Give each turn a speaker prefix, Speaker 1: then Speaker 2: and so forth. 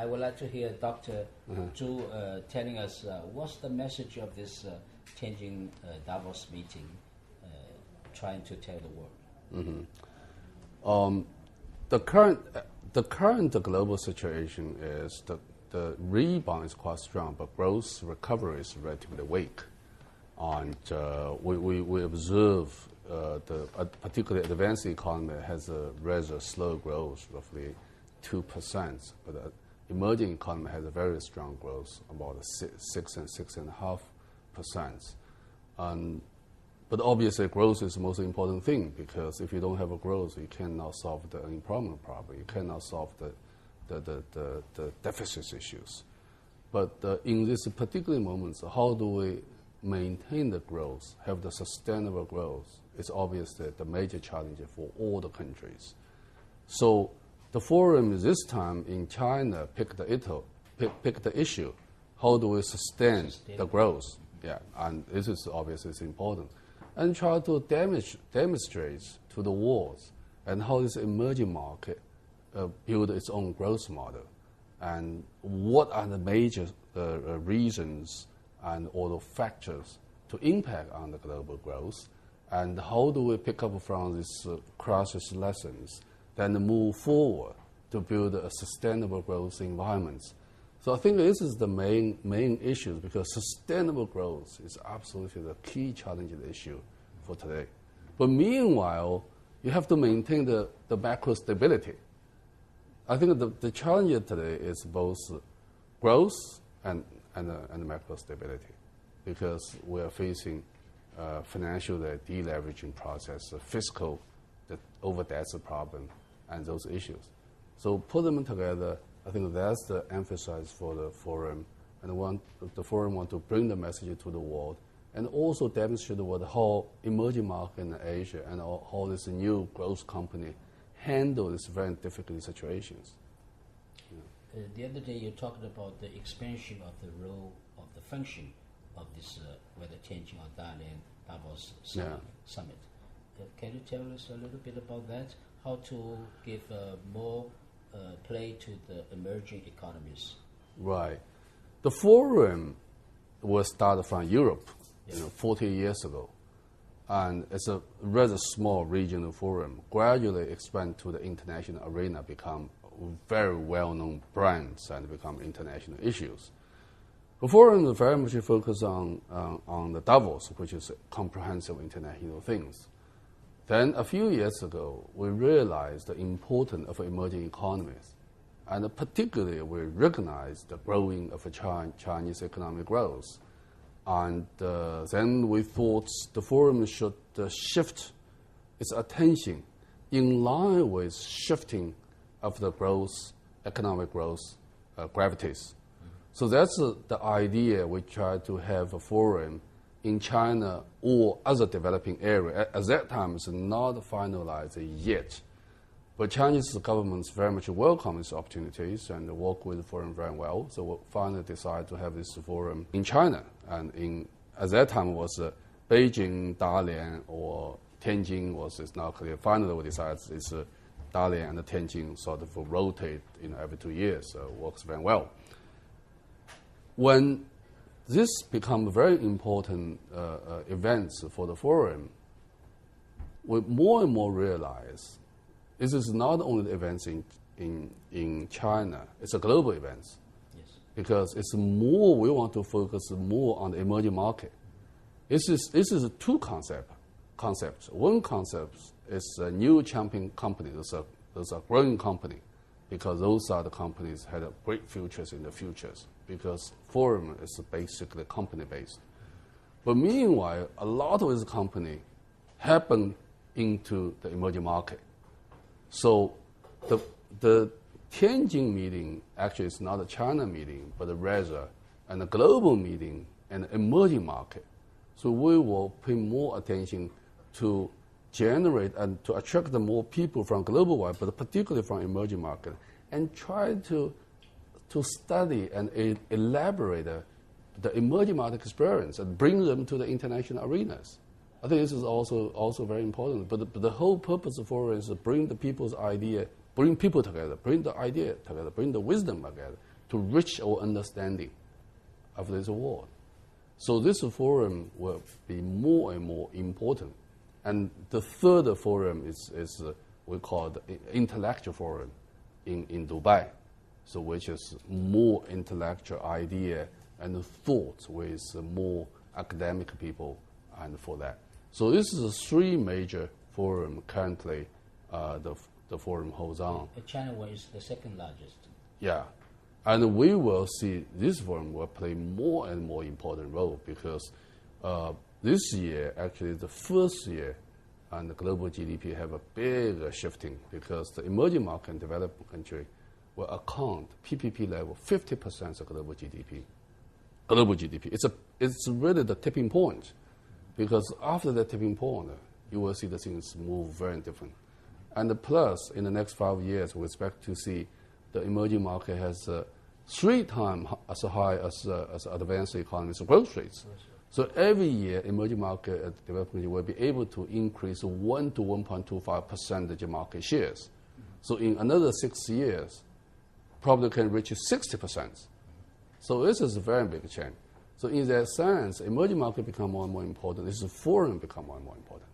Speaker 1: I would like to hear Dr. Zhu telling us what's the message of this Tianjin Davos meeting trying to tell the world.
Speaker 2: The current global situation is the rebound is quite strong, but growth recovery is relatively weak. And we observe particularly advanced economy has a rather slow growth, roughly 2%, but the emerging economy has a very strong growth, about 6 and 6.5%. But obviously, growth is the most important thing, because if you don't have a growth, you cannot solve the unemployment problem. You cannot solve the deficit issues. But in this particular moment, how do we maintain the growth, have the sustainable growth? It's obviously the major challenge for all the countries. So the forum this time in China picked the issue. How do we sustain the growth? Yeah, and this is obviously important. And try to demonstrate to the world and how this emerging market build its own growth model, and what are the major reasons and all the factors to impact on the global growth, and how do we pick up from these crisis lessons, then move forward to build a sustainable growth environment. So I think this is the main issue, because sustainable growth is absolutely the key challenging issue for today. But meanwhile, you have to maintain the macro stability. I think the challenge today is both growth and macro stability, because we are facing financial deleveraging process, fiscal over-debt problem, and those issues. So put them together. I think that's the emphasis for the forum, and the forum want to bring the message to the world, and also demonstrate the world how emerging market in Asia and how this new growth company handle these very difficult situations.
Speaker 1: Yeah. The other day you talked about the expansion of the role of the function of this, whether Tianjin or Dalian Davos summit. Can you tell us a little bit about that? How to give more play to the emerging economies?
Speaker 2: Right. The forum was started from Europe 40 years ago. And it's a rather small regional forum, gradually expand to the international arena, become very well-known brands and become international issues. The forum is very much focused on the Davos, which is comprehensive international things. Then a few years ago, we realized the importance of emerging economies. And particularly, we recognized the growing of Chinese economic growth. And then we thought the forum should shift its attention in line with shifting of the growth, economic growth, gravities. So that's the idea. We try to have a forum in China or other developing area. At that time, it's not finalized yet. But Chinese governments very much welcome these opportunities and work with the forum very well. So we finally decided to have this forum in China. And at that time was Beijing, Dalian, or Tianjin it's not clear. Finally, we decided it's Dalian and Tianjin sort of rotate every 2 years. So it works very well. When this becomes very important events for the forum, we more and more realize this is not only the events in China, it's a global event.
Speaker 1: Yes.
Speaker 2: Because it's more, we want to focus more on the emerging market. This is two concepts. One concept is a new champion company. Those are growing company, because those are the companies that have great futures in the futures, because forum is basically company-based. But meanwhile, a lot of this company happen into the emerging market. So the Tianjin meeting actually is not a China meeting, but rather a global meeting and emerging market. So we will pay more attention to generate and to attract more people from global wide, but particularly from emerging market, and try to study and elaborate the emerging market experience and bring them to the international arenas. I think this is also very important. But the whole purpose of forum is to bring the people's idea, bring people together, bring the idea together, bring the wisdom together, to reach our understanding of this world. So this forum will be more and more important. And the third forum is we call the intellectual forum in Dubai, so which is more intellectual idea and thoughts with more academic people and for that. So this is the three major forum currently the forum holds on.
Speaker 1: China is the second largest.
Speaker 2: Yeah. And we will see this forum will play more and more important role because this year, actually the first year, and the global GDP have a big shifting because the emerging market and developed country will account PPP level 50% of global GDP. Global GDP. It's really the tipping point because after the tipping point, you will see the things move very different. And plus, in the next 5 years, we expect to see the emerging market has 3 times as high as advanced economies growth rates. So every year, emerging market and developed countries will be able to increase 1 to 1.25% market shares. So in another 6 years, probably can reach 60%. So this is a very big change. So in that sense, emerging market become more and more important. This forum become more and more important.